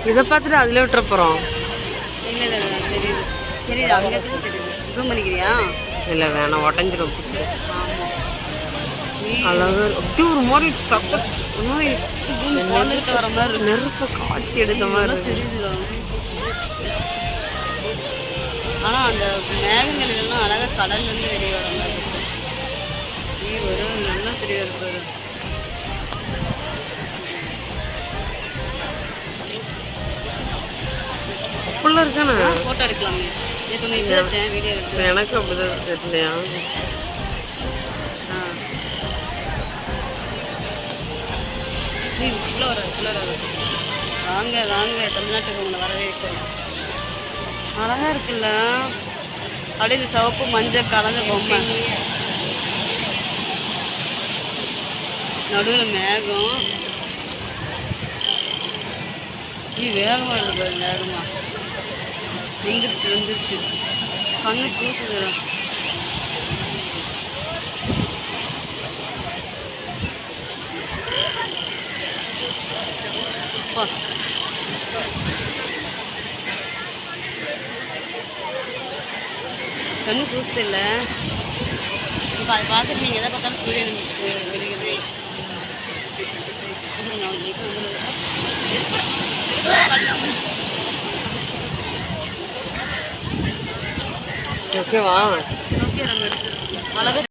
இதை பார்த்துட்டு அதில் விட்டுற போகிறோம். இல்லை இல்லை தெரியுது தெரியுது, அங்கே தெரியுது. ஜூம் பண்ணிக்கிறியா? இல்லை வேணாம், உடஞ்சிடும். அழகு அப்படியே ஒரு மாதிரி ஒரு மாதிரி குழந்தைகிட்ட வர மாதிரி நெருப்பை காட்சி எடுத்த மாதிரி தெரியுது. ஆனால் அந்த மேகநிலையெல்லாம் அழகாக கடல்லேருந்து தெரிய வர மாதிரி வரும். நல்லா தெரிய இருப்பாரு. அப்படிலாம் இருக்கானே. ஃபோட்டோ எடுக்கலாமே. இப்போ இப்படி வச்சேன் வீடியோ எடுத்து. எனக்கு அப்படிதான் தெரியலையா? உள்ளே வர வாங்க வாங்க, தமிழ்நாட்டுக்கு உங்களை வரவே வைக்கிறோம். அழகாக இருக்குல்ல, அப்படியே இந்த சிவப்பு மஞ்சள் கலந்த பொம்மை, நடுவில் மேகம். வேகமாக இருக்குது, வேகமாக வந்துருச்சு கண்ணு கூசு தரும். கண்ணு கூசுது இல்லை. இப்போ அதை பார்த்துட்டு நீங்கள் எதை பார்த்தாலும் சூரியன் வெளிகிறது. ஓகேவா? ஓகே, நம்ம எடுத்துருக்கோம்.